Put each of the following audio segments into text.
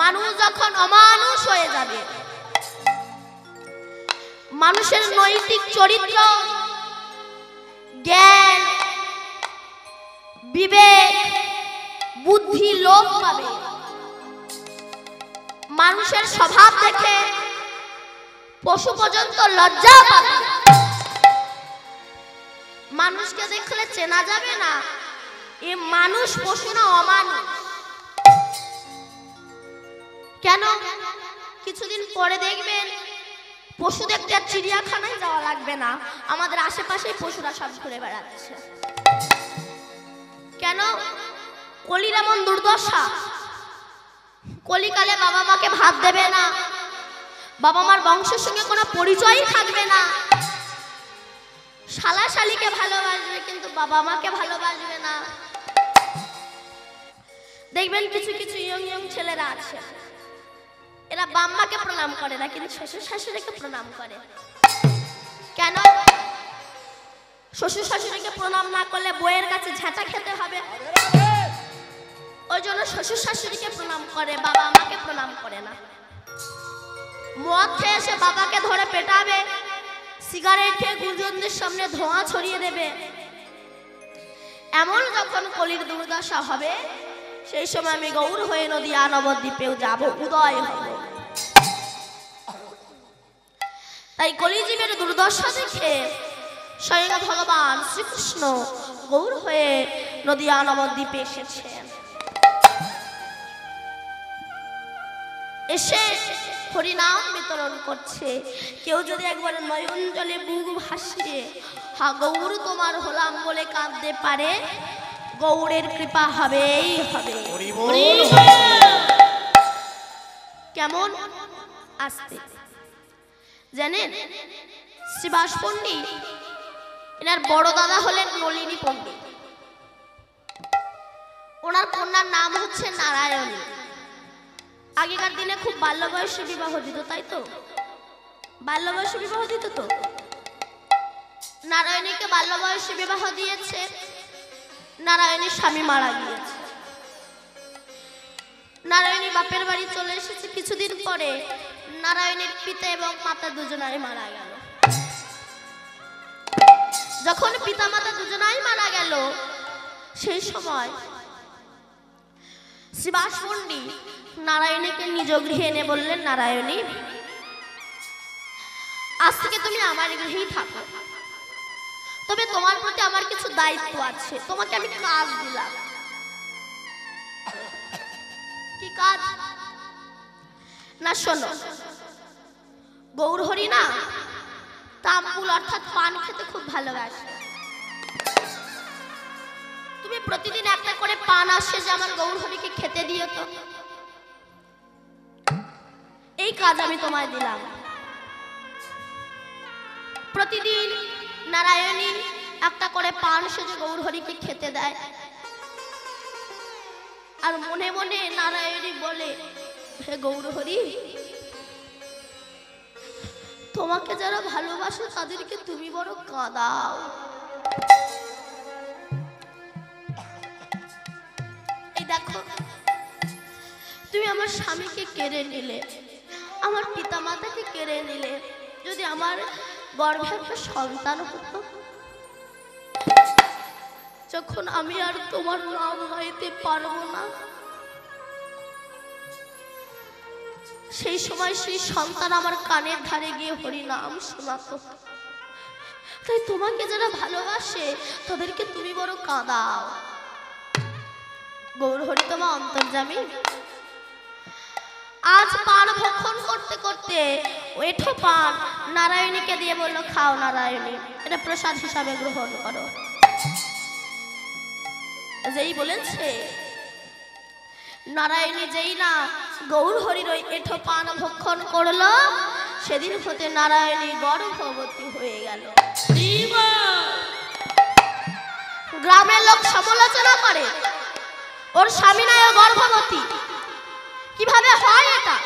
মানুষ যখন অমানুষ হয়ে যাবে, মানুষের নৈতিক চরিত্র, জ্ঞান, বিবেক, বুদ্ধি লোপ পাবে। মানুষের স্বভাব দেখে পশু পর্যন্ত লজ্জা পাবে। মানুষকে দেখলে চেনা যাবে না এ মানুষ, পশু না অমানুষ। কেন? কিছুদিন পরে দেখবেন পশু দেখতে আর চিড়িয়াখানায় যাওয়া লাগবে না, আমাদের আশেপাশেই পশুরা সব ঘুরে বেড়াচ্ছে। কেন? কলির এমন দুর্দশা। কলিকালে বাবা মাকে ভাত দেবে না, বাবা মার বংশের সঙ্গে কোনো পরিচয়ই থাকবে না, শালা শালিকে ভালোবাসবে কিন্তু বাবা মাকে ভালোবাসবে না। দেখবেন কিছু কিছু ইয়ং ছেলেরা আছে, এরা বাম্মাকে প্রণাম করে না কিন্তু শ্বশুর শাশুড়িকে প্রণাম করে। কেন? শ্বশুর শাশুড়িকে প্রণাম না করলে বইয়ের কাছে ঝাঁটা খেতে হবে, ওই জন্য শ্বশুর শাশুড়িকে প্রণাম করে, বাবা মাকে প্রণাম করে না। মদ খেয়ে এসে বাবাকে ধরে পেটাবে, সিগারেট খেয়ে গুরুজনদের সামনে ধোঁয়া ছড়িয়ে দেবে। এমন যখন কলির দুর্দশা হবে, সেই সময় আমি গৌর হয়ে নদিয়া নবদ্বীপেও যাব, উদয় হব। তাই কলিজীবের দুর্দশা দেখে স্বয়ং ভগবান শ্রীকৃষ্ণ গৌর হয়ে নদিয়া নবদ্বীপে এসেছেন। এসে হরিনাম বিতরণ করছে। কেউ যদি একবার নয়ন জলে বুক ভাসিয়ে হা গৌর তোমার হলাম বলে কাঁদতে পারে, গৌরের কৃপা হবেই হবে। কেমন আসতে জানেন? শ্রীবাস পণ্ডিত, এনার বড় দাদা হলেন নলিনী পণ্ডিত, ওনার কন্যার নাম হচ্ছে নারায়ণী। আগেকার দিনে খুব বাল্য বয়সে বিবাহ দিত, তাই তো? বাল্য বয়সে বিবাহ দিত তো। নারায়ণীকে বাল্য বয়সে বিবাহ দিয়েছে, নারায়ণীর স্বামী মারা গিয়েছে। নারায়ণী বাপের বাড়ি চলে এসেছে। কিছুদিন পরে নারায়ণীর পিতা এবং মাতা দুজনাই মারা গেল। যখন পিতা মাতা দুজনাই মারা গেল, সেই সময় শ্রীবাস পণ্ডিত নারায়ণীকে নিজ গৃহে এনে বললেন, নারায়ণী, আজ থেকে তুমি আমার গৃহেই থাকো, তবে তোমার প্রতি আমার কিছু দায়িত্ব আছে, তোমাকে আমি কাজ দিলাম। কি কাজ? না শোনো, গৌর হরি না তাম্বুল অর্থাৎ পান খেতে খুব ভালোবাসে। তুমি প্রতিদিন একটা করে পান আসে যে আমার গৌর হরিকে খেতে দিও তো। এই কাজ আমি তোমায় দিলাম। প্রতিদিন নারায়ণী একটা করে পান সেজে গৌর হরিকে খেতে দেয়। আর মনে মনে নারায়ণী বলে, হে গৌর হরি, তোমাকে যারা ভালোবাসে তাদেরকে তুমি বড় কাঁদাও। এই দেখো, তুমি আমার স্বামীকে কেড়ে নিলে, আমার পিতা মাতাকে কেড়ে নিলে, যদি আমার গর্ভে একটা সন্তান হতো, যখন আমি আর তোমার নাম গাইতে পারবো না, সেই সময় সেই সন্তান আমার কানের ধারে গিয়ে হরি নাম শোনাতো। তাই তোমাকে যারা ভালোবাসে তাদেরকে তুমি বড় কাঁদাও। গৌর হরি তোমার অন্তর্যামী। আজ পান ভক্ষণ করতে করতে ওঠো পান নারায়ণীকে দিয়ে বললো, খাও নারায়ণী, এটা প্রসাদ হিসাবে গ্রহণ করো। যেই বলেছে, নারায়ণী যেই না গৌর হরির ওই এঠো পান ভক্ষণ করলো, সেদিন হতে নারায়ণী গর্ভবতী হয়ে গেল। গ্রামের লোক সমালোচনা করে, ওর স্বামী নাই ও গর্ভবতী, কিভাবে হয় এটা?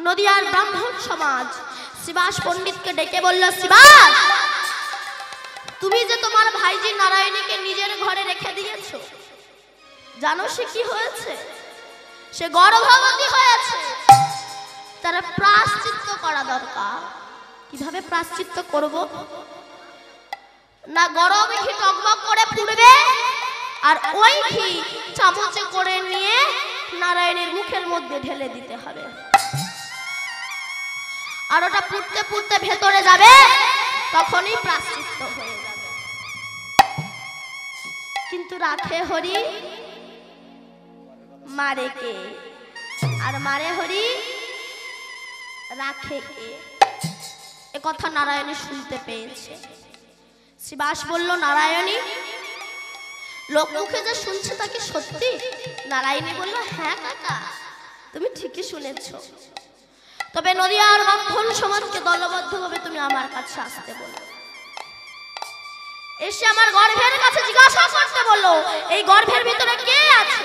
নদিয়ার ব্রাহ্মণ সমাজ শ্রীবাস পণ্ডিতকে ডেকে বলল, শ্রীবাস, তুমি যে তোমার ভাইজি নারায়ণীকে নিজের ঘরে রেখে দিয়েছো, জানো সে কি হয়েছে? সে গর্ভবতী হয়েছে। তার প্রায়শ্চিত্ত করা দরকার। কিভাবে প্রায়শ্চিত্ত করব? না গরমে ঘি টকবক করে পুড়বে, আর ওই ঘি চামচে করে নিয়ে নারায়ণের মুখের মধ্যে ঢেলে দিতে হবে, আর ওটা পুড়তে পুড়তে ভেতরে যাবে, তখনই প্রায়শ্চিত্ত হয়ে যাবে। কিন্তু রাখে হরি, মারে কে? আর মারে হরি, রাখে কে? এ কথা নারায়ণী শুনতে পেয়েছে। শ্রীবাস বলল, নারায়ণী, লোক মুখে যে শুনছে তা কি সত্যি? নারায়ণী বলল, হ্যাঁ কাকা, তুমি ঠিকই শুনেছ। তবে নদিয়ার ব্রাহ্মণ সমাজকে দলবদ্ধভাবে তুমি আমার কাছে আসতে বলো, এসে আমার গর্ভের কাছে জিজ্ঞাসা করতে বলো, এই গর্ভের ভিতরে কে আছে?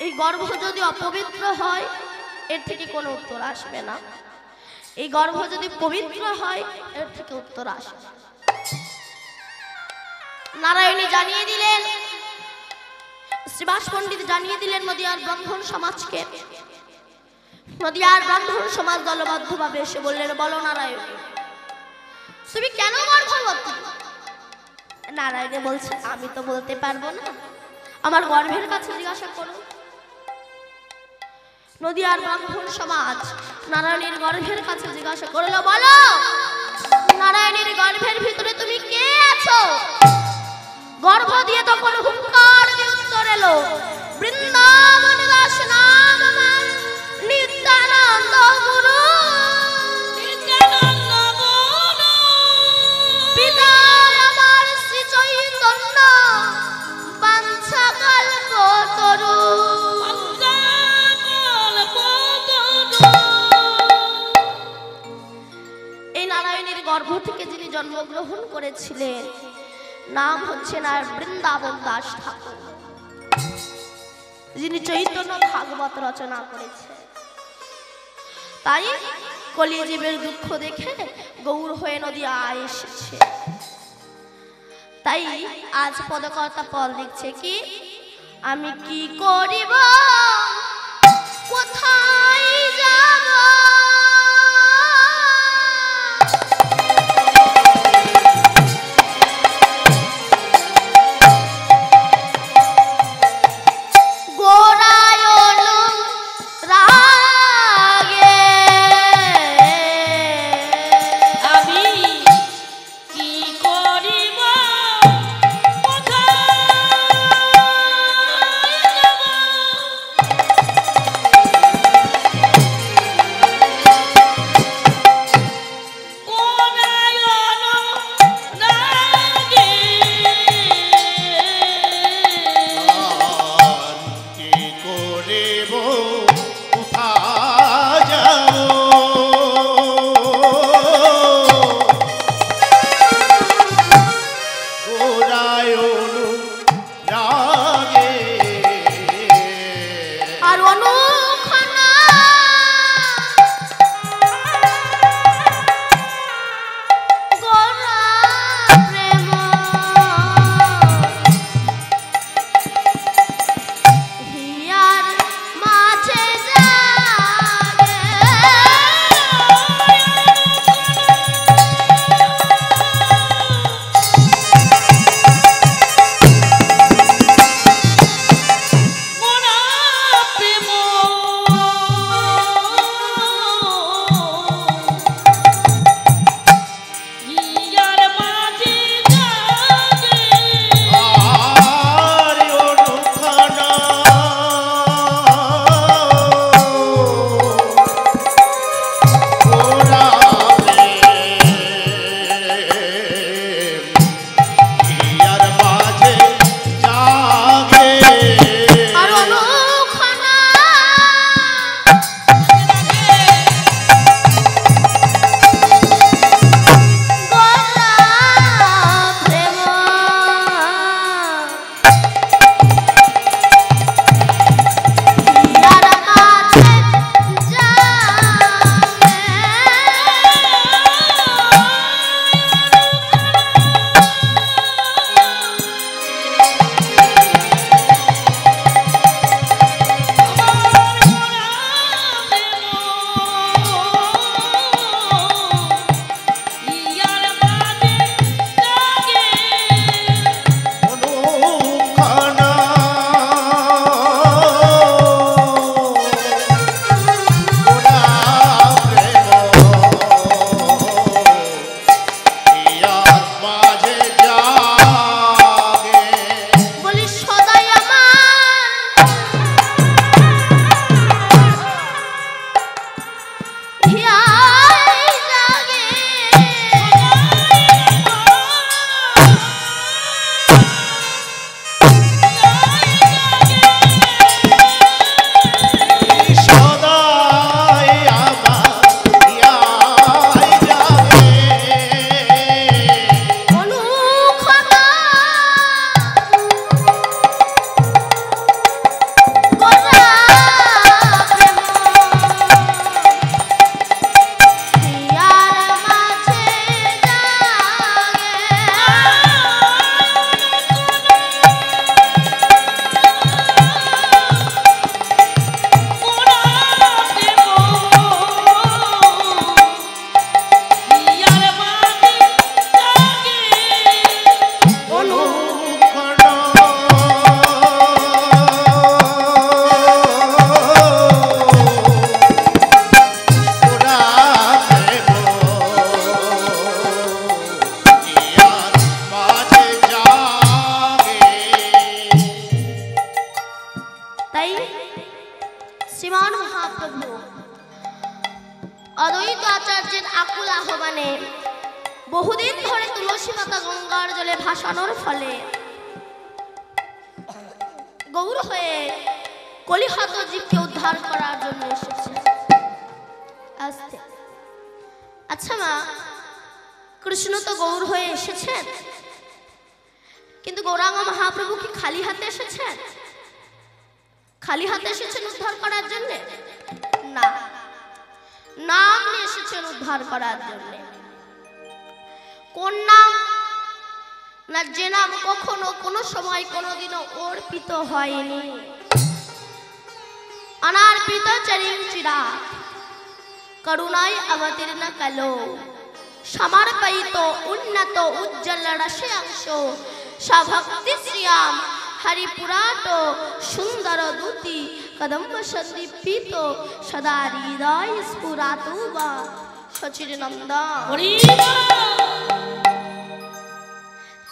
এই গর্ভ যদি অপবিত্র হয়, এর থেকে কোনো উত্তর আসবে না। এই গর্ভ যদি পবিত্র হয়, এর থেকে উত্তর আসবে। নারায়ণী জানিয়ে দিলেন, শ্রীবাস পণ্ডিত জানিয়ে দিলেন নদিয়ার ব্রাহ্মণ সমাজকে। নদিয়ার ব্রাহ্মণ সমাজ দলবদ্ধভাবে এসে বললেন, বলো নারায়ণী, তুমি কেন গর্ভবতী? নারায়ণী বলছে, আমি তো বলতে পারবো না, আমার গর্ভের কাছে জিজ্ঞাসা করো। নদিয়ার ব্রাহ্মণ সমাজ নারায়ণীর গর্ভের কাছে জিজ্ঞাসা করলো, বলো নারায়ণীর গর্ভের ভিতরে তুমি কে আছো? গর্ভ দিয়ে তখন হুঙ্কার দিয়ে উত্তর এলো, বৃন্দাবন দাস নাম আমার নিত্যানন্দ গুরু, নিত্যানন্দ গুরু, পিতা আমার শ্রী চৈতন্য বাঞ্ছা কল্প তরু। এই নারায়ণীর গর্ভ থেকে যিনি জন্মগ্রহণ করেছিলেন, নাম হচ্ছে না বৃন্দাবন দাস ঠাকুর, যিনি চৈতন্য ভাগবত রচনা করেছে। তাই কলিজীবের দুঃখ দেখে গৌর হয়ে নদিয়ায় এসেছে। তাই আজ পদকর্তা পদ লিখছে কি, আমি কি করিব, কোথায় যাব, বহুদিন ধরে তুলসী পাতা গঙ্গার জলে ভাসানোর ফলে গৌর হয়ে কলিহত জীবকে উদ্ধার করার জন্য এসেছে। আচ্ছা মা, কৃষ্ণ তো গৌর হয়ে এসেছেন, কিন্তু গৌরাঙ্গ মহাপ্রভু কি খালি হাতে এসেছেন? খালি হাতে এসেছেন উদ্ধার করার জন্য? না, নাম নিয়ে এসেছেন উদ্ধার করার জন্য। কোন নাম? না, যে নাম কখনো কোনো সময় কোনোদিনও অর্পিত হয়নি। অনার্পিত চরিঞ্চিরা করুণায় অবতীর্ণ কালো সমর্পিত উন্নত উজ্জ্বল রসাংশ সভক্তি শ্রিয়াম হরিপুরাট সুন্দর দূতি কদম্ব সন্দীপিত সদা হৃদয় স্ফুরাতু বা সচিরনন্দন।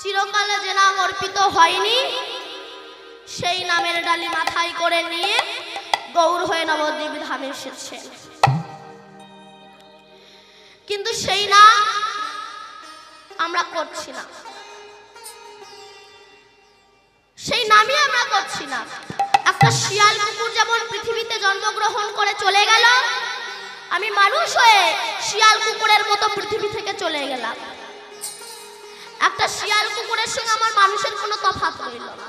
চিরকালে যে নাম অর্পিত হয়নি সেই নামের ডালি মাথায় করে নিয়ে গৌর হয়ে নবদ্বীপ ধামে এসেছে। কিন্তু সেই নাম আমরা করছি না, সেই নামই আমরা করছি না। একটা শিয়াল কুকুর যেমন পৃথিবীতে জন্মগ্রহণ করে চলে গেল, আমি মানুষ হয়ে শিয়াল কুকুরের মতো পৃথিবী থেকে চলে গেলাম। একটা শিয়াল কুকুরের সঙ্গে আমার মানুষের কোনো তফাৎ রইল না।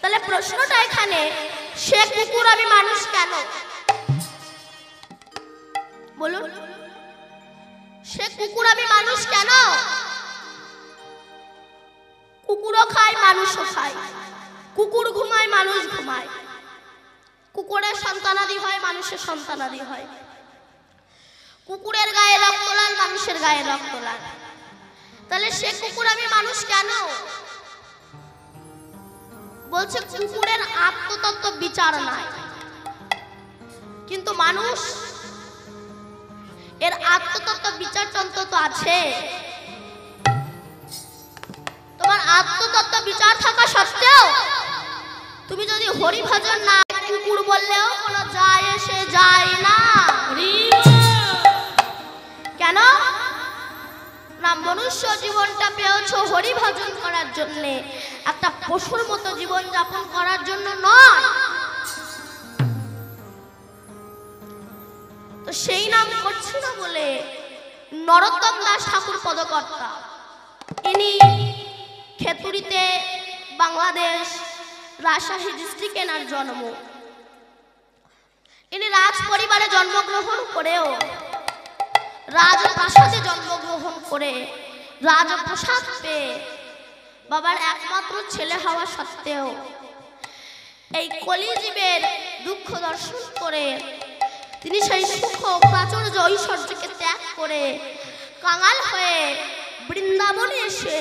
তাহলে প্রশ্নটা এখানে, সে কুকুর আমি মানুষ কেন? বলুন, সে কুকুর আমি মানুষ কেন? কুকুরও খায়, মানুষও খায়। কুকুর ঘুমায়, মানুষ ঘুমায়। কুকুরের সন্তানাদি হয়, মানুষের সন্তানাদি হয়। কুকুরের গায়ে রক্ত লাল, মানুষের গায়ে রক্ত লাল। তাহলে সে কুকুর আমি মানুষ কেন? বলছে কুকুরের আত্মতত্ত্ব বিচার নাই, কিন্তু মানুষ এর আত্মতত্ত্ব বিচার তন্ত্র তো আছে। তোমার আত্মতত্ত্ব বিচার থাকা সত্ত্বেও তুমি যদি হরি ভজন না কুকুর বললেও কোনো যায় এসে যায় না। কেন না? মনুষ্য জীবনটা পেয়েছো হরি ভজন করার জন্য, একটা পশুর মতো জীবন যাপন করার জন্য নয়। তো সেই নাম করছি না বলে নরোত্তম দাস ঠাকুর পদকর্তা, ইনি খেতুরিতে বাংলাদেশ রাজশাহী ডিস্ট্রিক্টে এনার জন্ম। ইনি রাজ পরিবারে জন্মগ্রহণ করেও রাজপ্রাসাদে জন্মগ্রহণ করে রাজপ্রাসাদ পেয়ে বাবার একমাত্র ছেলে হওয়া সত্ত্বেও এই কলিজীবের দুঃখ দর্শন করে তিনি সেই সুখ প্রাচুর্য ঐশ্বর্যকে ত্যাগ করে কাঙাল হয়ে বৃন্দাবনে এসে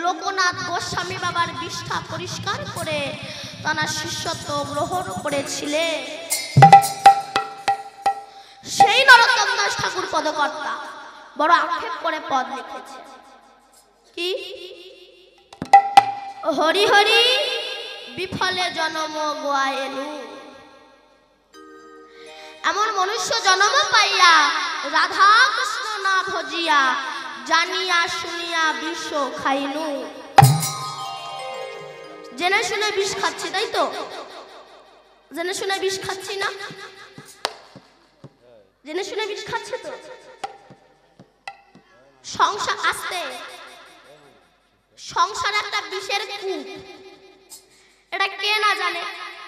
লোকনাথ গোস্বামী বাবার বিষ্ঠা পরিষ্কার করে তার শিষ্যত্ব গ্রহণ করেছিলেন। সেই নরোত্তম দাস ঠাকুর পদকর্তা বড় আক্ষেপ করে পদ লিখেছে কি, হরি হরি বিফলে জনম গোয়ায়েনু। এমন মনুষ্য জন্ম পাইয়া রাধা কৃষ্ণ না ভজিয়া জানিয়া শুনিয়া বিষ খাইনু। জেনে শুনে বিষ খাচ্ছি, তাই তো? জেনে শুনে বিষ খাচ্ছি না? জেনে শুনে বিষ খাচ্ছে তো। সংসার আসতে, সংসার একটা বিষের কূপ, এটা কে না জানে?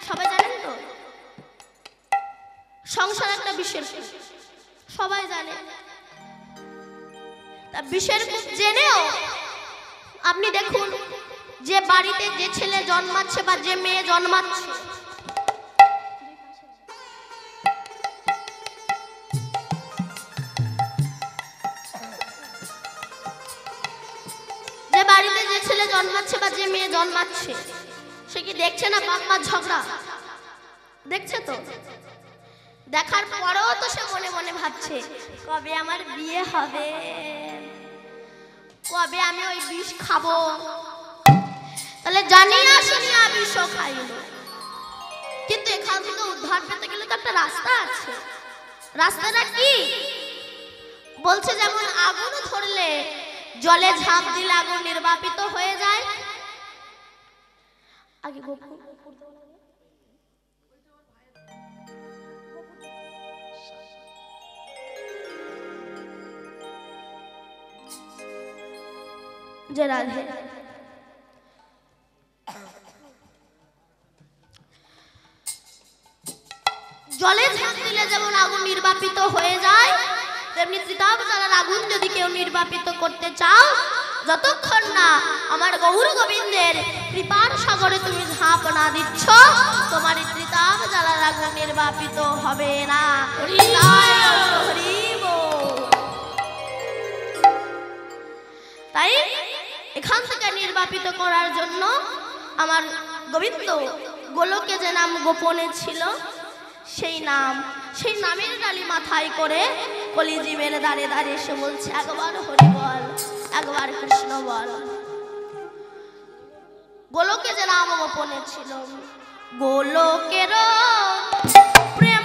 সবাই জানেন তো? সংসার একটা বিষের কূপ, সবাই জানে। তা বিষের কূপ জেনেও আপনি দেখুন, যে বাড়িতে যে ছেলে জন্মাচ্ছে বা যে মেয়ে জন্মাচ্ছে, যে বাড়িতে যে ছেলে জন্মাচ্ছে বা যে মেয়ে জন্মাচ্ছে, সে কি দেখছে না বাপ মা ঝগড়া? দেখছে তো। দেখার পরেও তো সে মনে মনে ভাবছে কবে আমার বিয়ে হবে, কবে আমি ওই বিষ খাবো। তাহলে জানিয়া শুনিয়া বিষ খাইল। কিন্তু এখান থেকে উদ্ধার পেতে গেলে তো একটা রাস্তা আছে। রাস্তাটা কি? বলছে যেমন আগুন ধরলে জলে ঝাঁপ দিলে আগুন নির্বাপিত হয়ে যায়। আগে যে রাধে জলে ঝাঁপ দিলে যেমন আগুন নির্বাপিত হয়ে যায়, তেমনি ত্রিতাপ জ্বালার আগুন যদি কেউ নির্বাপিত করতে চাও, যতক্ষণ না আমার গৌর গোবিন্দের কৃপার সাগরে তুমি ঝাঁপ না দিচ্ছ, তোমার ত্রিতাপ জ্বালার আগুন নির্বাপিত হবে না। তাই এখান থেকে নির্বাপিত করার জন্য আমার গোবিন্দ গোলকে যে নাম গোপনে ছিল, সেই নামের ডালি মাথায় করে কলিজীবের দাঁড়ে দাঁড়িয়ে এসে বলছে, একবার হরি বল, একবার কৃষ্ণ বল। গোলকে যে নাম গোপনে ছিল, গোলকের প্রেম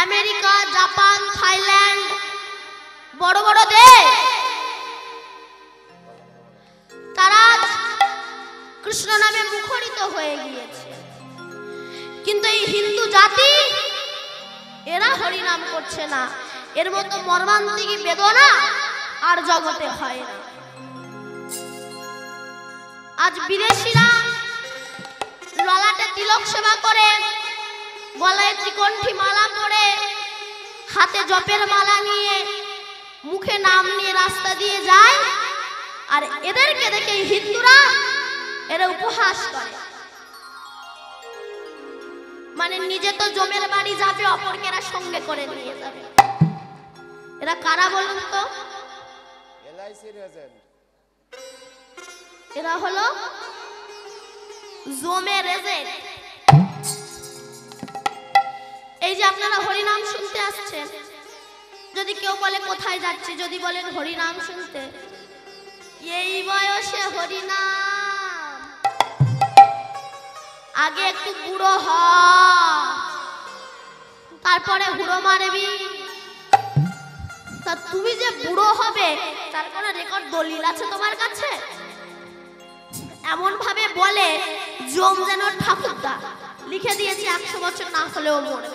আমেরিকা, জাপান, থাইল্যান্ড, বড় বড় দেশ, তারা কৃষ্ণ নামে মুখরিত হয়ে গিয়েছে। কিন্তু এই হিন্দু জাতি এরা হরি নাম করছে না। এর মতো মর্মান্তিক বেদনা আর জগতে হয় না। আজ বিদেশিরা ললাটে তিলক সেবা করে, গলায় ত্রিকণ্ঠী মালা পরে, হাতে জপের মালা নিয়ে, মুখে নাম নিয়ে রাস্তা দিয়ে যায়। আর এদেরকে দেখে হিন্দুরা এরা উপহাস করে, মানে নিজে তো জমের বাড়ি যাবে, অপরকে এরা সঙ্গে করে নিয়ে যাবে। এরা কারা বলুন তো? এরা হলো জমের এজেন্ট। এই যে আপনারা হরিনাম শুনতে আসছেন, যদি কেউ বলে কোথায় যাচ্ছে, যদি বলেন হরিনাম শুনতে, এই বয়সে হরিনাম, আগে একটু বুড়ো হ, তারপরে হুড়ো মারবি। তা তুমি যে বুড়ো হবে তার কোনো রেকর্ড দলিল আছে তোমার কাছে? এমন ভাবে বলে জম যেন ঠাকুরদা লিখে দিয়েছে 100 বছর না হলেও মরবে।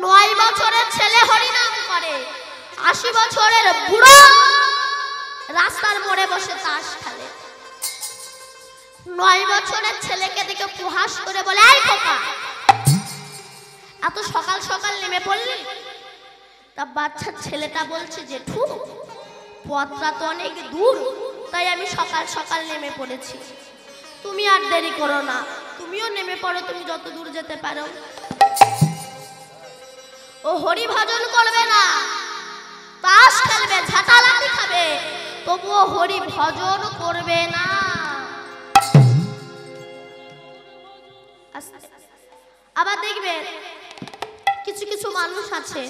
9 বছরের ছেলে হরিনাম করে, 80 বছরের বুড়ো রাস্তার মোড়ে বসে তাস খেলে। 9 বছরের ছেলেকে দেখে উপহাস করে বলে, এই খোকা এত সকাল সকাল নেমে পড়লি? তা বাচ্চা ছেলেটা বলছে, জেঠু পথটা তো অনেক দূর, তাই আমি সকাল সকাল নেমে পড়েছি। তুমি আর দেরি করো না, তুমিও নেমে পড়ো, তুমি যত দূর যেতে পারো। ও হরি ভজন করবে না, তাস খেলবে, ঝাঁটালাটি খাবে, তবুও হরি ভজন করবে না। আবার দেখবে কিছু কিছু মানুষ আছে,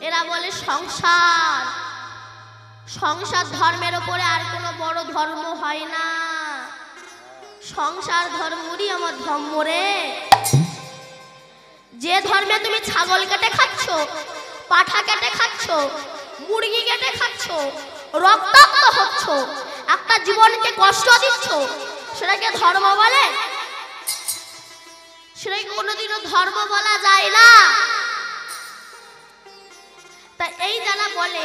এরা বলে সংসার, সংসার ধর্মের উপরে আর কোনো বড় ধর্ম হয় না, সংসার ধর্মই আমার ধর্ম রে। যে ধর্মে তুমি ছাগল কেটে খাচ্ছ, পাঠা কেটে খাচ্ছ, মুরগি কেটে খাচ্ছ, রক্তাক্ত হচ্ছ, একটা জীবনকে কষ্ট দিচ্ছ, সেটাকে ধর্ম বলে? সেটাকে কোনোদিনও ধর্ম বলা যায় না। তা এই যারা বলে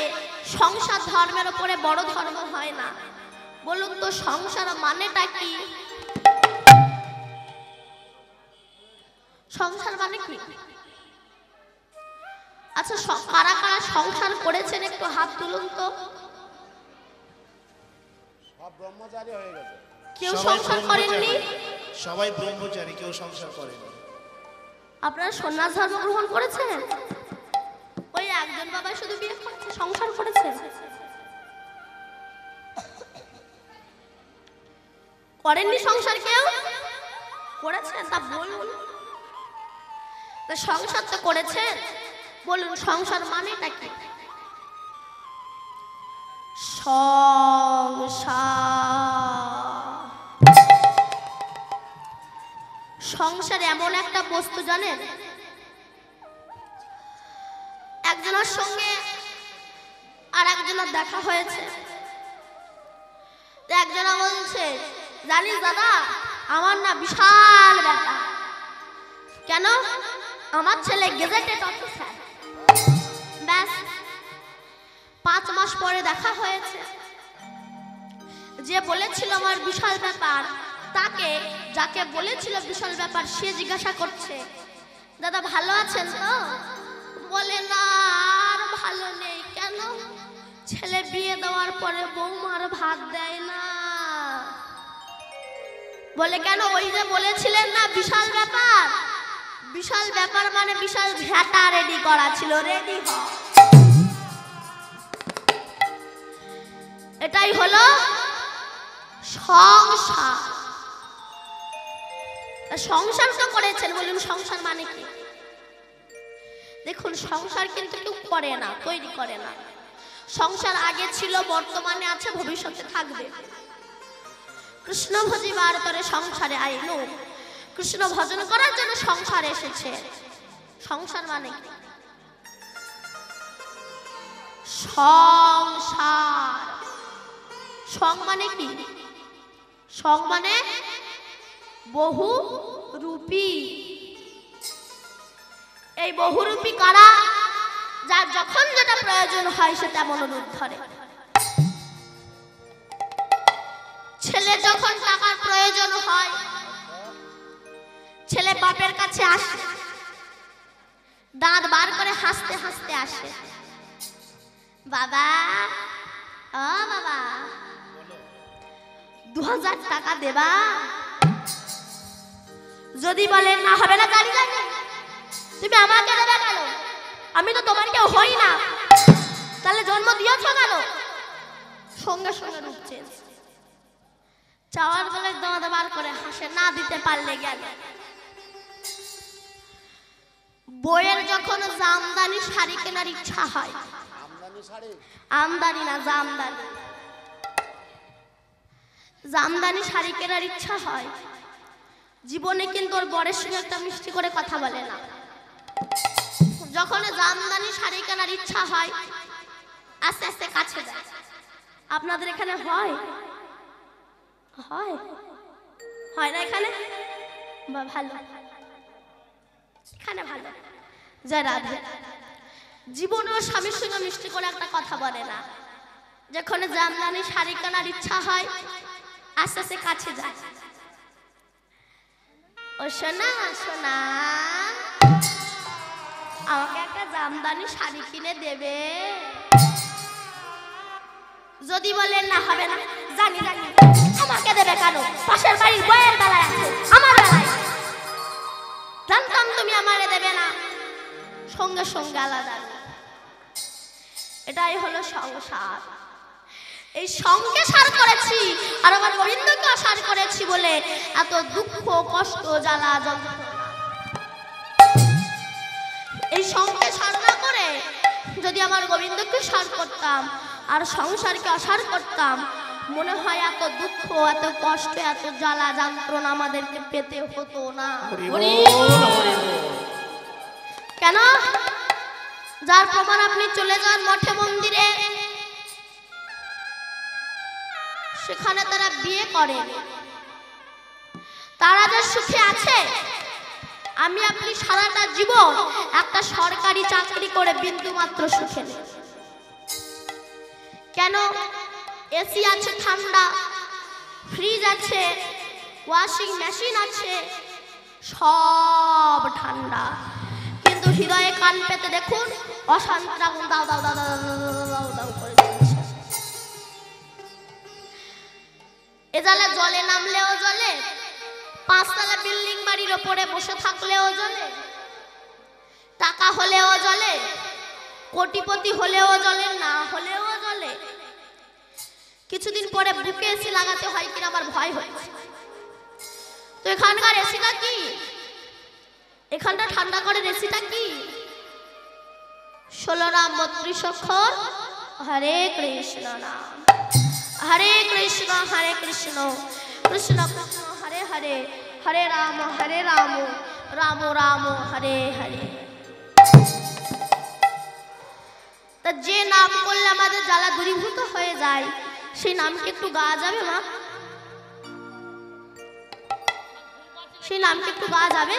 সংসার ধর্মের উপরে বড় ধর্ম হয় না, বলুন তো সংসার মানেটা কি? সংসার মানে কি? আচ্ছা কারা কারা সংসার করেছেন একটু হাত তুলুন তো। সব ব্রহ্মচারী হয়ে গেছে, কেউ সংসার করেননি? সবাই ব্রহ্মচারী, কেউ সংসার করেনি। আপনারা সন্ন্যাস ধর্ম গ্রহণ করেছেন? ওই একজন বাবা শুধু বিয়ে করেছে, সংসার করেছে? করেননি সংসার? কেউ করেছেন? তা বলুন, তা সংসার তো করেছেন, বলুন সংসার মানেটা কি? সংসার এমন একটা বস্তু জানেন, একজনের সঙ্গে আর একজনের দেখা হয়েছে, একজনা বলছে, জানিস দাদা আমার না বিশাল ব্যাপার। কেন? আমার ছেলে গেজেটেড অফিসার। ব্যাস 5 মাস পরে দেখা হয়েছে। যে বলেছিল আমার বিশাল ব্যাপার, তাকে যাকে বলেছিল বিশাল ব্যাপার সে জিজ্ঞাসা করছে, দাদা ভালো আছেন তো? বলে না, আর ভালো নেই। কেন? ছেলে বিয়ে দেওয়ার পরে বৌমার ভাত দেয় না। বলে কেন? ওই যে বলেছিলেন না বিশাল ব্যাপার, বিশাল ব্যাপার মানে বিশাল ঝাঁটা রেডি করা ছিল, রেডি হ। এটাই হলো সংসার। সংসার তো করেছেন, বলুন সংসার মানে কি? দেখুন সংসার কিন্তু কেউ করে না, তৈরি করে না। সংসার আগে ছিল, বর্তমানে আছে, ভবিষ্যতে থাকবে। কৃষ্ণ ভজিবার তরে সংসারে আইলো, কৃষ্ণ ভজন করার জন্য সংসার এসেছে। সংসার মানে কি? সংসার, সং মানে কি? সং মানে বহু রূপী। এই বহুরূপী কারা? যার যখন যেটা প্রয়োজন হয় সে তেমন রূপ ধরে। ছেলে যখন টাকার প্রয়োজন হয় ছেলে বাপের কাছে আসে, দাঁত বার করে হাসতে হাসতে আসে, বাবা ও বাবা 2000 টাকা দেবা? যদি বলেন না হবে না, জানি জানি তুমি আমাকে দেবে কেন? আমি তো তোমার কেউ হই না, তাহলে জন্ম দিয়েছ কেন? সঙ্গে সঙ্গে রূপ চেঞ্জ। চাওয়ার বলে দাঁত বার করে হাসে, না দিতে পারলে গেল। বইয়ের যখন জামদানি শাড়ি কেনার ইচ্ছা হয়, আমদানি না জামদানি, জামদানি শাড়ি কেনার ইচ্ছা হয়, জীবনে কিন্তু ওর বরের সঙ্গে একটা মিষ্টি করে কথা বলে না। যখন জামদানি শাড়ি কেনার ইচ্ছা হয় আস্তে আস্তে কাছে যায়। আপনাদের এখানে হয় হয় হয় না? এখানে বা ভালো, এখানে ভালো। জয় রাধে। জীবনেও স্বামীর সঙ্গে মিষ্টি করে একটা কথা বলে না। যখন জামদানি শাড়ি কেনার ইচ্ছা হয় আস্তে আস্তে কাছে যায়। ও সোনা সোনা, আমাকে একটা জামদানি শাড়ি কিনে দেবে? যদি বলেন না হবে না, জানি জানি আমাকে দেবে কেন? পাশের বাড়ির বইয়ের বেলায় আছে, আমার বেলায় জানতাম তুমি আমারে দেবে না। সঙ্গে সঙ্গে আলাদা। এটাই হলো সংসার। এই সঙ্গে সার করেছি আর আমার গোবিন্দকে সার করেছি বলে এত দুঃখ কষ্ট জ্বালা যন্ত্রণা। এই সঙ্গে সার না করে যদি আমার গোবিন্দকে সার করতাম আর সংসারকে অসার করতাম, মনে হয় এত দুঃখ এত কষ্ট এত জ্বালা যন্ত্রণা আমাদেরকে পেতে হতো না। কেন? যার প্রমাণ আপনি চলে যান মঠে মন্দিরে, সেখানে তারা বিয়ে করে, তারা যে সুখে আছে। আমি আপনি সারাটা জীবন একটা সরকারি চাকরি করে বিন্দু মাত্র সুখে নেই। কেন? এসি আছে ঠান্ডা, ফ্রিজ আছে, ওয়াশিং মেশিন আছে, সব ঠান্ডা, কিন্তু হৃদয়ে কান পেতে দেখুন অশান্তি আগুন দাও দাও দাও দাও দাও করে চলছে। এ জ্বালা জলে নামলেও জ্বলে, 5 তলা বিল্ডিং বাড়ির ওপরে বসে থাকলেও জ্বলে, টাকা হলেও জ্বলে, কোটিপতি হলেও জ্বলে, না হলেও জ্বলে। কিছুদিন পরে বুকে এসি লাগাতে হয় কিনা আমার ভয় হয়েছে। তো এখানকার এসিটা কি? এখানটা ঠান্ডা করে এসিটা কি? 16 নাম 32 অক্ষর, হরে কৃষ্ণ নাম, হরে কৃষ্ণ কৃষ্ণ কৃষ্ণ হরে হরে, হরে রাম রাম রাম হরে হরে। তা যে নাম করলে আমাদের জ্বালা দূরীভূত হয়ে যায়, সেই নামকে একটু গাওয়া যাবে মা? সেই নামকে একটু গাওয়া যাবে?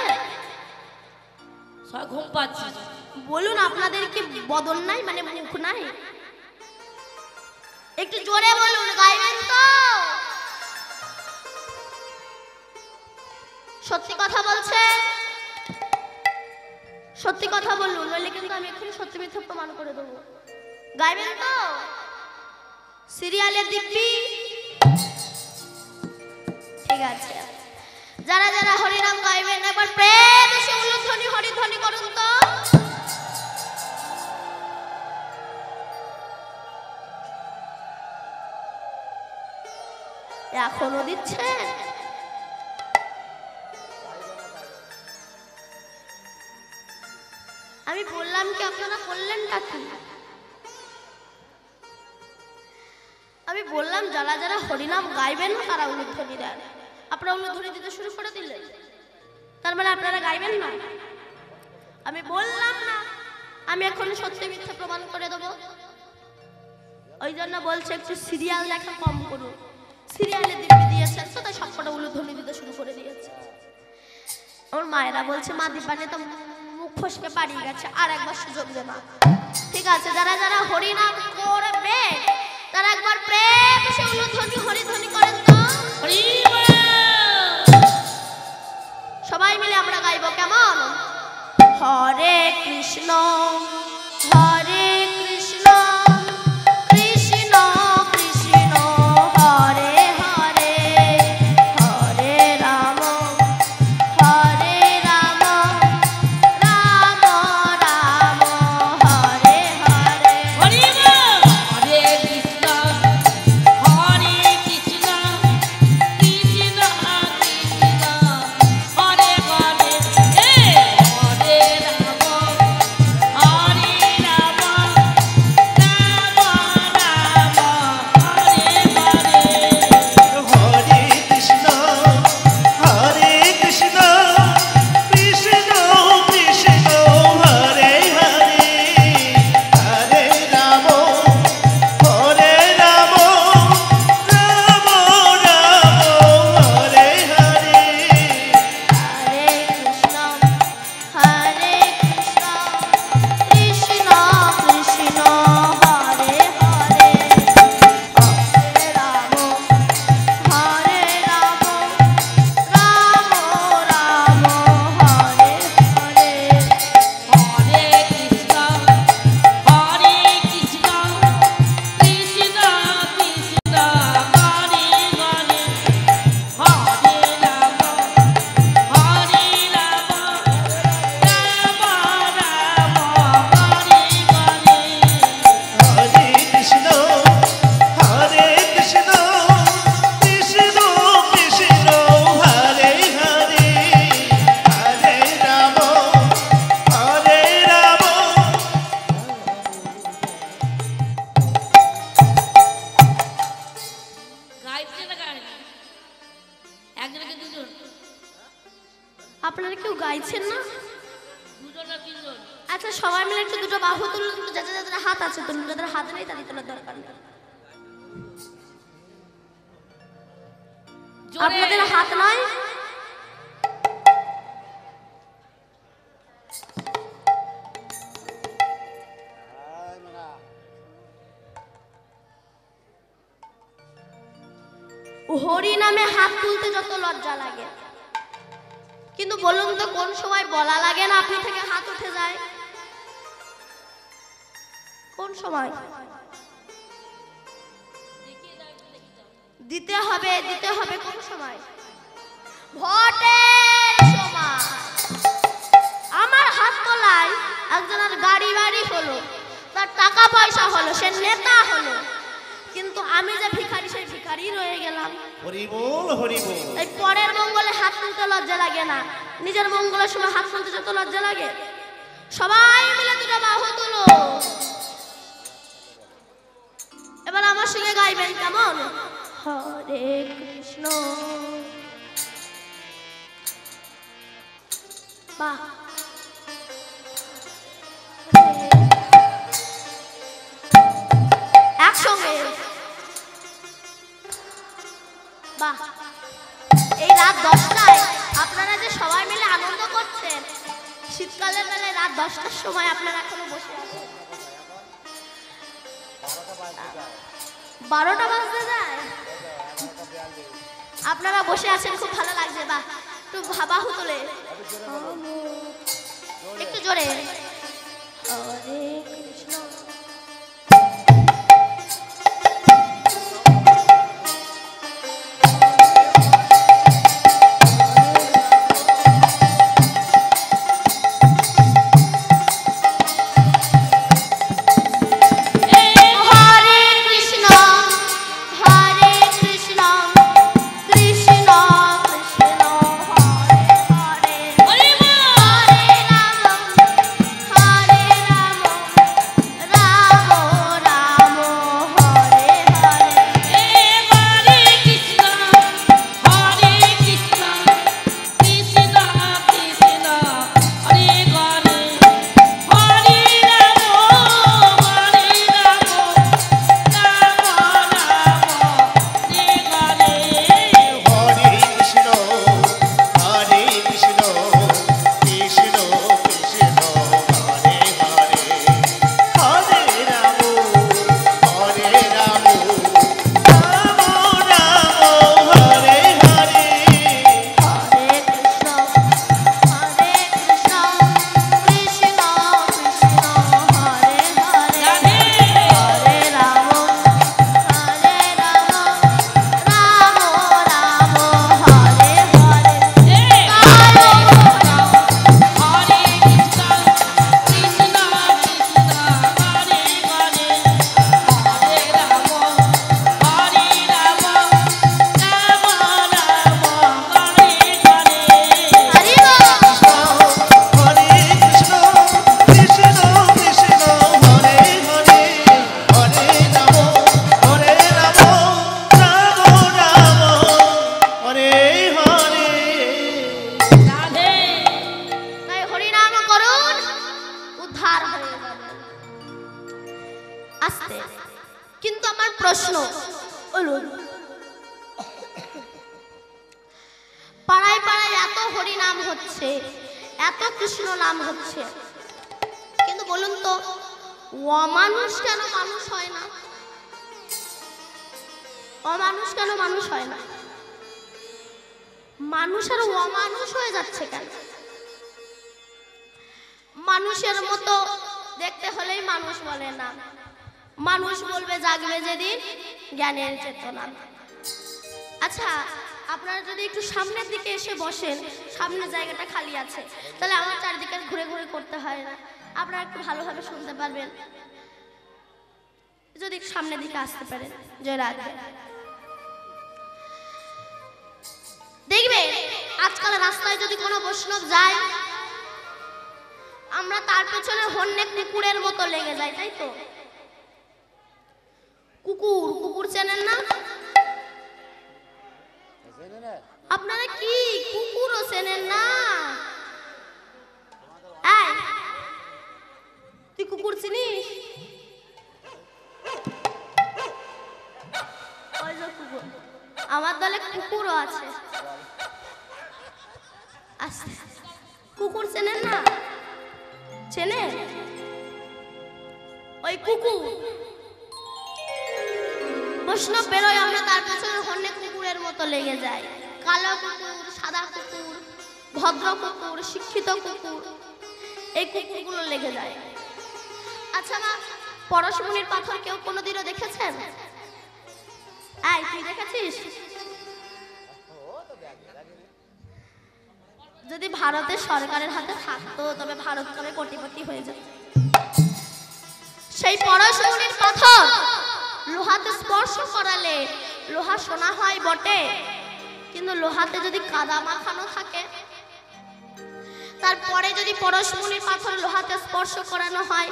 ঘুম পাচ্ছি। বলুন, আপনাদের কি বদন নাই, মানে মুখ নাই? একটু জোরে বলুন, গাইবেন তো? সত্যি কথা বলছে, সত্যি কথা বলুন, নইলে কিন্তু আমি এক্ষুনি সত্যি মিথ্যা প্রমাণ করে দেবো। গাইবেন তো? সিরিয়ালে দিব্যি? ঠিক আছে। যারা যারা হরিনাম গাইবেন একবার প্রেম এসে উলুধ্বনি হরিধ্বনি করুন তো। এখনো দিচ্ছে? আমি বললাম কি, আপনারা করলেনটা কি? আমি বললাম যারা যারা হরিনাম গাইবেন না তারা উলুধ্বনি দেন। আপনারা উলুধ্বনি দিতে শুরু করে দিলেন, তার মানে আপনারা গাইবেন না? আমি বললাম না আমি এখন সত্যি মিথ্যা প্রমাণ করে দেবো। ওই জন্য বলছে একটু সিরিয়াল দেখা কম করুন। সিরিয়ালে দিব্যি দিয়েছে তো তাই সবকটা উলুধ্বনি দিতে শুরু করে দিয়েছে। আমার মায়েরা বলছে মা দীপানে তো মুখ ফসকে পাড়িয়ে গেছে, আর একবার সুযোগ দে মা। ঠিক আছে, যারা যারা হরিনাম করবে তারা একবার প্রেম সে উলুধ্বনি হরিধ্বনি করেন তো। সবাই মিলে আমরা গাইবো কেমন? হরে কৃষ্ণ হরে কৃষ্ণ কৃষ্ণ কৃষ্ণ হরে হরে হরে রাম রাম রাম হরে হরে। হরে কৃষ্ণ হরে কৃষ্ণ কৃষ্ণ কৃষ্ণ হরে হরে হরে রাম হরে রাম রাম রাম হরে হরে। হরে কৃষ্ণ কৃষ্ণ কৃষ্ণ কৃষ্ণ হরে হরে হরে রাম রাম রাম হরে হরে। হরে কৃষ্ণ কৃষ্ণ কৃষ্ণ হরে হরে হরে রাম রাম রাম হরে হরে। হরে কৃষ্ণ হরে কৃষ্ণ কৃষ্ণ কৃষ্ণ হরে হরে হরে রাম হরে রাম রাম রাম হরে হরে। হরে কৃষ্ণ কৃষ্ণ কৃষ্ণ কৃষ্ণ হরে হরে হরে রাম গাইছে না গায় না? একজনকে দুজন আপনারা কেউ গাইছেন না? দুজন না তিনজন? আচ্ছা সবাই মিলে একটু দুটো বাহু তুলুন তো, যাদের যাদের হাত আছে তুলুন, যাদের হাত নেই তাদের তোলার দরকার নেই। জোরে। আপনাদের হাত নয়? হরি নামে হাত তুলতে যত লজ্জা লাগে, কিন্তু বলুন তো কোন সময় বলা লাগে না আপনি থেকে হাত উঠে যায়? কোন সময়? দিতে হবে কোন সময়? ভোটের সময়। আমার হাত তোলায় একজনের গাড়ি বাড়ি হলো, তার টাকা পয়সা হলো, সে নেতা হলো, কিন্তু আমি যে ভিখারি সেই ভিখারি রয়ে গেলাম। হরি বল হরি বল। এই পরের মঙ্গলে হাত তুলতে লজ্জা লাগে না? নিজের মঙ্গলের সময় হাত তুলতে যত লজ্জা লাগে। সবাই মিলে দুটো বাহু তুলো। এবার আমার সঙ্গে গাইবেন কেমন? হরে কৃষ্ণ বাহ একসঙ্গে বাহ। এই রাত 10টায় আপনারা যে সবাই মিলে আনন্দ করছেন, শীতকালের বেলায় রাত 10টার সময় আপনারা এখনো বসে আছেন। 12টা বাজতে যায়, আপনারা বসে আছেন, খুব ভালো লাগছে। বাহ, একটু বাহু তোলে একটু জোরে। হরে কৃষ্ণ আসতে। কিন্তু আমার প্রশ্ন, বলুন, পাড়ায় পাড়ায় এত হরি নাম হচ্ছে, এত কৃষ্ণ নাম হচ্ছে, কিন্তু বলুন তো অমানুষ কেন মানুষ হয় না? অমানুষ কেন মানুষ হয় না? মানুষের অমানুষ হয়ে যাচ্ছে কেন? মানুষের মতো দেখতে হলেই মানুষ বলে না, মানুষ বলবে জাগবে যেদিন জ্ঞানের চেতনা। আচ্ছা, আপনারা যদি একটু সামনের দিকে এসে বসেন, সামনের জায়গাটা খালি আছে, তাহলে আমার চারিদিকে ঘুরে ঘুরে করতে হয় না, আপনারা একটু ভালোভাবে শুনতে পারবেন। যদি একটু সামনের দিকে আসতে পারেন, জয় রাধে। দেখবে আজকাল রাস্তায় যদি কোনো বৈষ্ণব যায়, আমরা তার পেছনে হন্যে কুকুরের মতো লেগে যাই, তাই তো? কুকুর, কুকুর চেনেন না আপনারা? কি কুকুরও চেনেন না? এই, তুই কুকুর চিনিস? ওই যে কুকুর, আমার দলে কুকুরও আছে। কুকুর চেনেন না? চেনেন? ওই কুকুর বৈষ্ণব বেরোয়, আমরা তার পেছনে হন্যে কুকুরের মতো লেগে যাই। কালো কুকুর, সাদা কুকুর, ভদ্র কুকুর, শিক্ষিত কুকুর, এই কুকুরগুলো লেগে যায়। আচ্ছা মা, পরশমণির পাথর কেউ কোনোদিনও দেখেছেন? এই, তুই দেখেছিস? যদি ভারতের সরকারের হাতে থাকতো তবে ভারত কবে কোটিপতি হয়ে যেত। সেই পরশমণির পাথর লোহাতে স্পর্শ করালে লোহা সোনা হয় বটে, কিন্তু লোহাতে যদি কাদা মাখানো থাকে, তারপরে যদি পরশমণির পাথর লোহাতে স্পর্শ করানো হয়,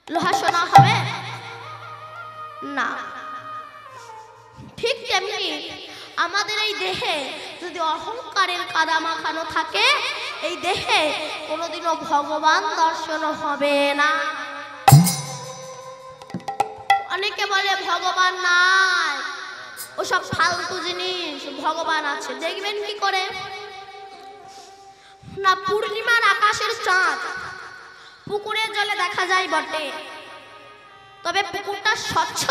লোহা সোনা হবে না। ঠিক তেমনি আমাদের এই দেহে যদি অহংকারের কাদা মাখানো থাকে, এই দেহে কোনোদিনও ভগবান দর্শন হবে না। অনেকে বলে ভগবান নাই, ওসব ফালতু জিনিস, ভগবান আছে। দেখবেন কি করে না? পূর্ণিমার আকাশের চাঁদ পুকুরের জলে দেখা যায় বটে, তবে পুকুরটা স্বচ্ছ,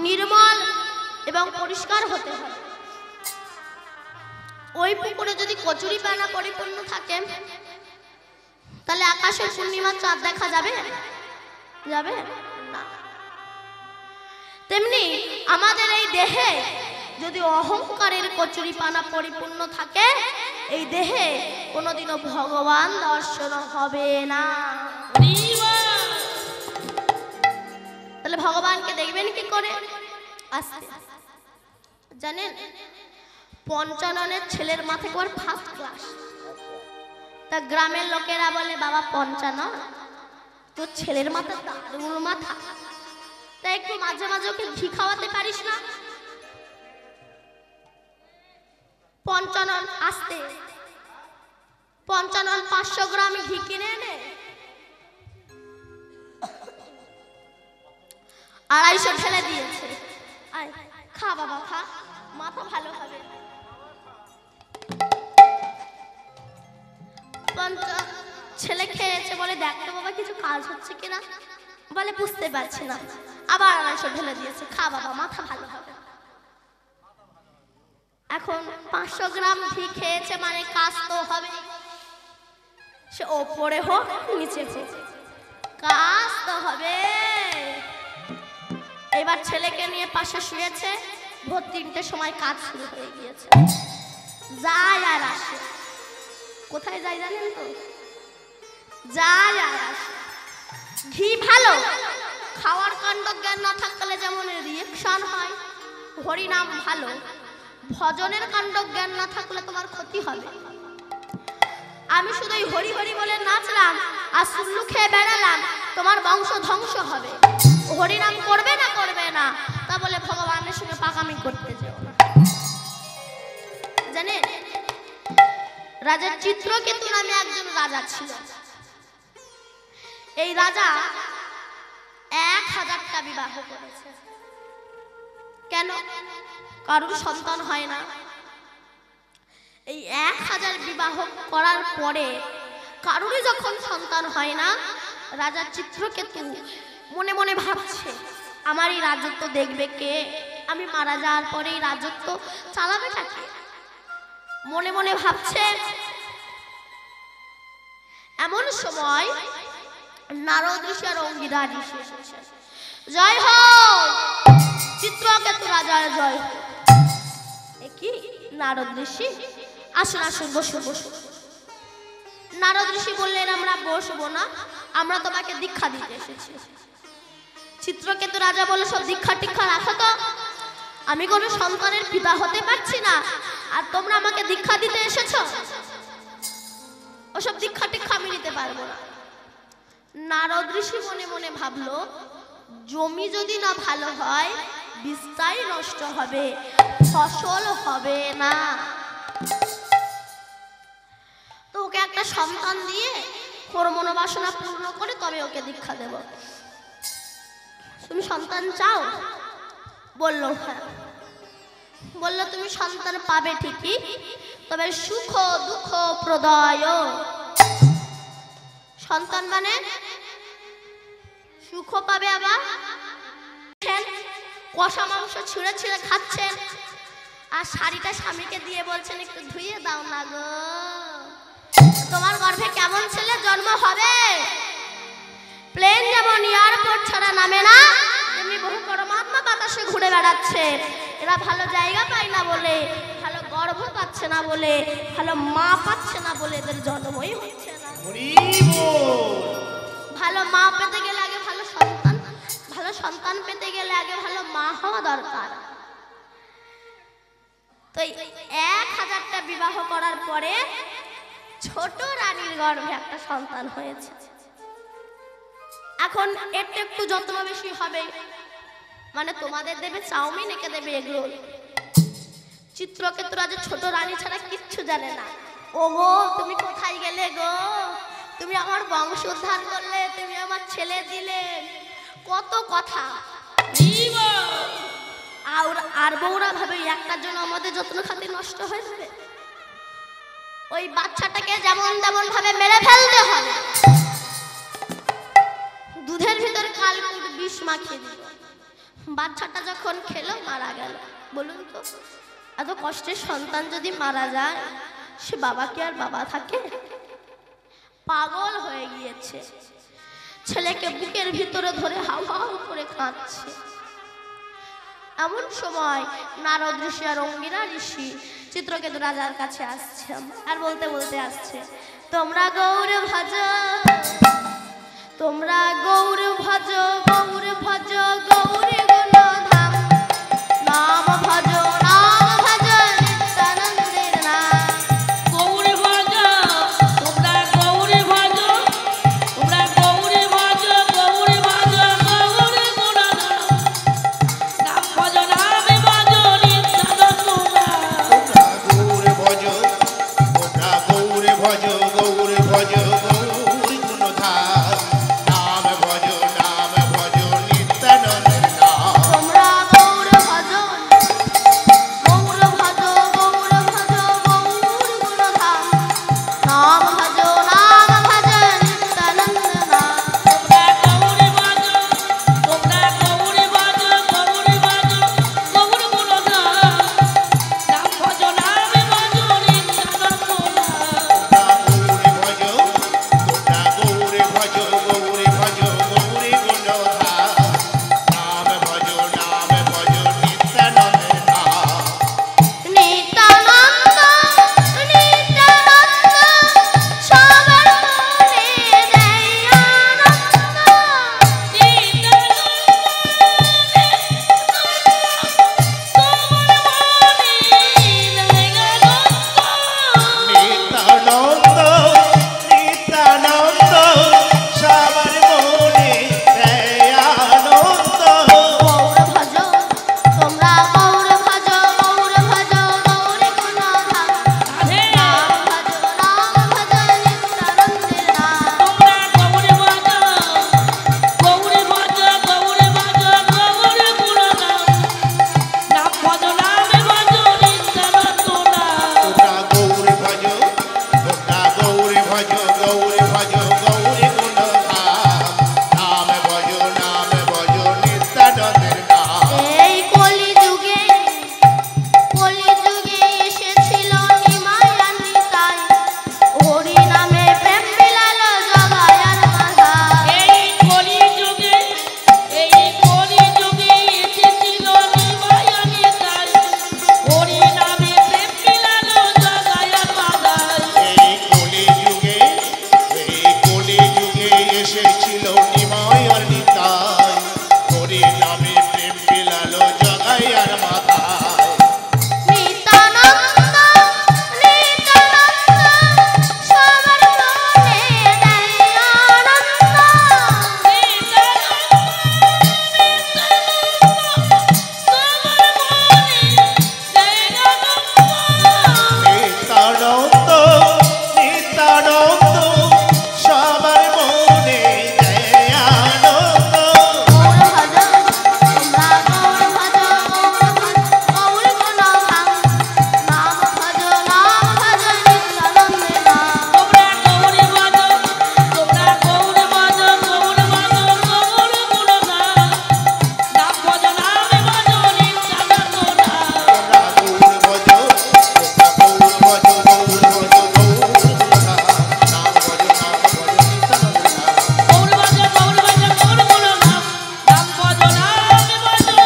নির্মল এবং পরিষ্কার হতে হয়। ওই পুকুরে যদি কচুরি পানা পরিপূর্ণ থাকে, তাহলে আকাশের পূর্ণিমার চাঁদ দেখা যাবে? যাবে না। তেমনি আমাদের এই দেহে যদি অহংকারের কচুরি পানা পরিপূর্ণ থাকে, এই দেহে কোনোদিনও ভগবান দর্শন হবে না। তাহলে ভগবানকে দেখবেন কি করে? আসতে জানেন, পঞ্চাননের ছেলের মাথা একবার ফার্স্ট ক্লাস। তা গ্রামের লোকেরা বলে, বাবা পঞ্চানন, তোর ছেলের মাথা দারুণ মাথা, তাই একটু মাঝে মাঝে ওকে ঘি খাওয়াতে পারিস না? পঞ্চানন আসতে, পঞ্চানন 500 গ্রাম ঘি কিনে এনে 250 ঢেলে দিয়েছে। আয় খা বাবা খা, মাথা ভালো হবে। ছেলে খেয়েছে, বলে দেখতো বাবা কিছু কাজ হচ্ছে কিনা, বলে বুঝতে পারছি না, আবার 250 ঢেলে দিয়েছে। খা বাবা, মাথা ভালো হবে। এখন 500 গ্রাম ঘি খেয়েছে মানে কাজ তো হবে, সে ওপরে হোক নিচে হোক, কাজ তো হবে। এবার ছেলেকে নিয়ে পাশে শুয়েছে, ভোর 3টের সময় কাজ শুরু হয়ে গিয়েছে। যায় আর আসে, কোথায় যায় জানেন তো? যায় আর আসে। ঘি ভালো, খাওয়ার কাণ্ড জ্ঞান না থাকলে যেমন রিয়েকশন হয়, হরিনাম ভালো, ভজনের কাণ্ড জ্ঞান না থাকলে তোমার ক্ষতি হবে। আমি শুধু হরি হরি বলে নাচলাম আর সুল্লু খেয়ে বেড়ালাম, তোমার বংশ ধ্বংস হবে। হরিনাম করবে না করবে না তা বলে ভগবানের সঙ্গে পাকামি করতে যেও না। জানেন, রাজা চিত্রকেতু নামে একজন রাজা ছিল। এই রাজা 1000টা বিবাহ করেছে। কেন? কারোর সন্তান হয় না। এই 1000 বিবাহ করার পরে কারোরই যখন সন্তান হয় না, রাজা চিত্রকেতু মনে মনে ভাবছে আমার এই রাজত্ব দেখবে কে, আমি মারা যাওয়ার পরে এই রাজত্ব চালাবে কে? মনে মনে ভাবছে। এমন সময় নারদ ঋষি আর অঙ্গিরা ঋষি এসেছে। জয় হোক চিত্রকেতু রাজার জয় হোক। এ কি নারদ ঋষি? আসুন আসুন, বসুন বসুন। নারদ ঋষি বললেন আমরা বসবো না, আমরা তোমাকে দীক্ষা দিতে এসেছি। চিত্রকেতু রাজা বলল সব দীক্ষা টিক্ষা রাখো তো, আমি কোনো সন্তানের পিতা হতে পারছি না, আর তোমরা আমাকে দীক্ষা দিতে এসেছো? ওসব দীক্ষা টিক্ষা আমি নিতে পারবো না। নারদ ঋষি মনে মনে ভাবলো জমি যদি না ভালো হয় বীজটাই নষ্ট হবে, ফসল হবে না। তো ওকে একটা সন্তান দিয়ে ওর মনোবাসনা পূর্ণ করে তবে ওকে দীক্ষা দেব। তুমি সন্তান চাও? বলল হ্যাঁ। বলল তুমি সন্তান পাবে ঠিকই, তবে সুখ দুঃখ প্রদয়। সন্তান মানে সুখ পাবে, আবার কষা মাংস ছিঁড়ে ছিঁড়ে খাচ্ছেন, আর শাড়িটা স্বামীকে দিয়ে বলছেন একটু ধুইয়ে দাও না গো। তোমার গর্ভে কেমন ছেলে জন্ম হবে? প্লেন যেমন এয়ারপোর্ট ছাড়া নামে না, তেমনি বহু পরমাত্মা বাতাসে ঘুরে বেড়াচ্ছে। এরা ভালো জায়গা পায় না বলে, ভালো গর্ভ পাচ্ছে না বলে, ভালো মা পাচ্ছে না বলে এদের জন্মই হচ্ছে না। ভালো মা পেতে গেলে আগে ভালো সন্তান, ভালো সন্তান পেতে গেলে আগে ভালো মা হওয়া দরকার। তো 1000টা বিবাহ করার পরে ছোট রানীর গর্ভে একটা সন্তান হয়েছে। এখন এটা একটু যত্ন বেশি হবে, মানে তোমাদের দেবে চাউমিন, একে দেবে এগরোল। চিত্রকেতু রাজা ছোট রানী ছাড়া কিচ্ছু জানে না। ও গো তুমি কোথায় গেলে গো? তুমি আমার বংশ উদ্ধার করলে, তুমি আমার ছেলে দিলে, কত কথা। আর বউরা ভাবে একটার জন্য আমাদের যত্ন খাতির নষ্ট হয়ে যাবে। ওই বাচ্চাটাকে যেমন তেমন ভাবে মেরে ফেলতে হবে। দুধের ভিতর কালকুট বিষ মাখিয়ে দিল। বাচ্চাটা যখন খেলো মারা গেল। বলুন তো এত কষ্টের সন্তান যদি মারা যায়, সে বাবা কি আর বাবা থাকে? পাগল হয়ে গিয়েছে। ছেলেকে বুকের ভিতরে ধরে হাউ হাউ করে কাঁদছে। এমন সময় নারদ ঋষি আর অঙ্গিরা ঋষি চিত্রকেতু রাজার কাছে আসছে, আর বলতে বলতে আসছে তোমরা গৌর ভজ, তোমরা গৌর ভজ, গৌর ভজ গৌর গুণধাম, নাম ভজ নাম ভজ নিত্যানন্দের নাম। গৌর ভজ তোমরা গৌর ভজ, তোমরা গৌর ভজ গৌর ভজ গৌর গুণধাম, নাম ভজ নাম ভজ নিত্যানন্দ নাম। তোমরা গৌর ভজ, তোমরা গৌর ভজ, গৌর ভজ গৌর গুণধাম, নাম ভজ নিত্যানন্দ নাম। ছিল নিমাই আর নিতাই, হরি নামে প্রেম বিলালো জগাই আর মাথায়। নিত্যানন্দ নিত্যানন্দ সবার মনে দেয় আনন্দ। নিত্যানন্দ নিত্যানন্দ সবার মনে দেয় আনন্দ। গৌর ভজ তোমরা গৌর ভজ গৌর গুণ গান, নাম ভজ নিত্যানন্দ নাম। তোমরা গৌরী বাজো, তোমরা গৌরী বাজো, গৌর বাজো, গৌর গুণ গান। নাম ভজ নামে বাজো নিত্যানন্দ নাম। তোমরা গৌর ভজ, তোমরা গৌর ভজ, গৌর ভজ, গৌর কথা। নাম ভজ নিত্যানন্দ নাম। গৌর বাজো, গৌর বাজো, গৌর গুণ গান। নাম ভজ নামে বাজো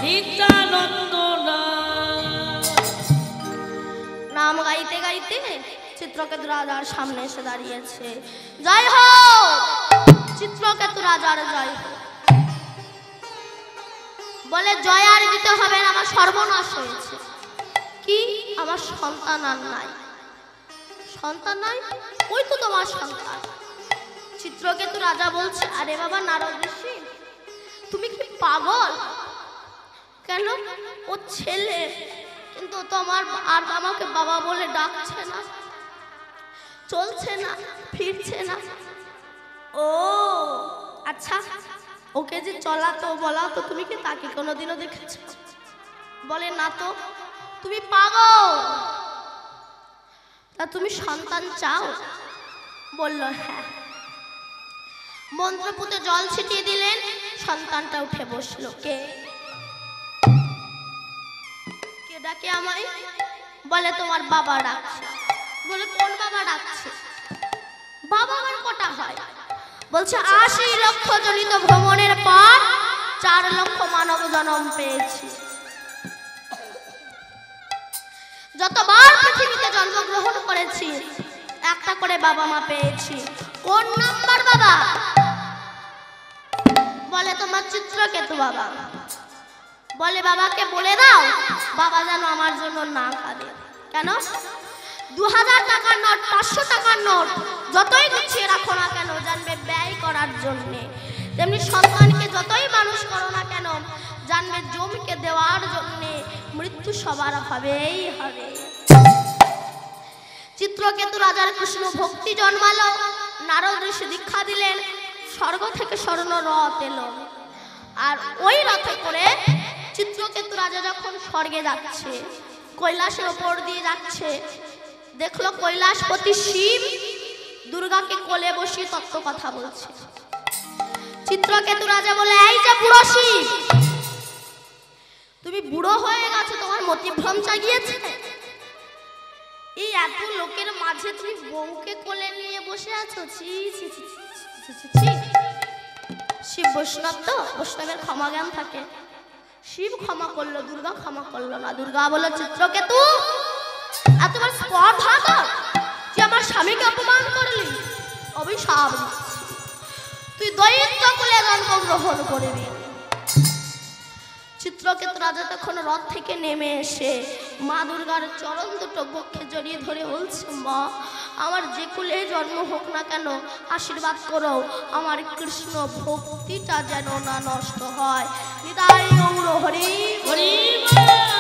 নিত্যানন্দ নাম। নাম গাইতে গাইতে চিত্রকেতু রাজার সামনে এসে দাঁড়িয়েছে। জয় হোক চিত্রকেতু রাজার জয় হোক। বলে জয় আর দিতে হবে না, আমার সর্বনাশ হয়েছে। কি আমার সন্তান আর নাই? সন্তান নাই? ওই তো তোমার সন্তান। চিত্রকেতু রাজা বলছে, আরে বাবা নারদ ঋষি, তুমি কি পাগল? কেন? ও ছেলে, কিন্তু তোমার আর আমাকে বাবা বলে ডাকছে না, চলছে না, ফিরছে না। ও আচ্ছা, ওকে যে চলাতো বলাতো, তুমি কি তাকে কোনোদিনও দেখেছো? বলে না তো। তুমি পাগল, তা তুমি সন্তান চাও? বলল হ্যাঁ। মন্ত্রপুতে জল ছিটিয়ে দিলেন, সন্তানটা উঠে বসলো। কে কে ডাকে আমায়? বলে তোমার বাবা ডাকছে। বলে কোন বাবা ডাকছে? বাবা আমার কটা হয়? বলছে ৮০ লক্ষ জনিত ভ্রমণের পর ৪ লক্ষ মানব জন্ম পেয়েছি। যতবার পৃথিবীতে জন্মগ্রহণ করেছি একটা করে বাবা মা পেয়েছি। কোন নাম্বার বাবা? বলে তোমার চিত্রকেতু বাবা। বলে বাবাকে বলে দাও বাবা যেন আমার জন্য না কাঁদে। কেন? ২০০০ টাকার নোট, ৫০০ টাকার নোট যতই গুছিয়ে রাখো না কেন, জানবে ব্যয় করার জন্যে। তেমনি সন্তানকে যতই মানুষ করো না কেন, জানবে জমিকে দেওয়ার জন্যে। মৃত্যু সবার হবেই হবে। চিত্রকেতু রাজার কৃষ্ণ ভক্তি জন্মালো। নারদ ঋষি দীক্ষা দিলেন। স্বর্গ থেকে স্বর্ণ রথ এলো, আর ওই রথে করে চিত্রকেতু রাজা যখন স্বর্গে যাচ্ছে, কৈলাসের ওপর দিয়ে যাচ্ছে, দেখলো কৈলাসপতি শিব দুর্গাকে কোলে বসিয়ে তত্ত্ব কথা বলছে। চিত্রকেতু রাজা বলে, এই যে বুড়ো শিব, তুমি বুড়ো হয়ে গেছো, তোমার মতিভ্রম জাগিয়েছে? এই এত লোকের মাঝে তুমি বউকে কোলে নিয়ে বসে আছো? ছি ছি ছি ছি ছি ছি। শিব বৈষ্ণব তো, বৈষ্ণবের ক্ষমা জ্ঞান থাকে। শিব ক্ষমা করলো, দুর্গা ক্ষমা করলো না। দুর্গা বলল, চিত্রকেতু আর তোমার স্পর্ধা তো, তুই আমার স্বামীকে অপমান করলি, অভিশাপ দিচ্ছি, তুই দৈত্য কুলে জন্মগ্রহণ করবি। চিত্রকেতু রাজা তখন রথ থেকে নেমে এসে মা দুর্গার চরণ দুটো বক্ষে জড়িয়ে ধরে বলছে, মা আমার যে কুলে জন্ম হোক না কেন, আশীর্বাদ করো আমার কৃষ্ণ ভক্তিটা যেন না নষ্ট হয়। নিতাই গৌর হরি হরি বল।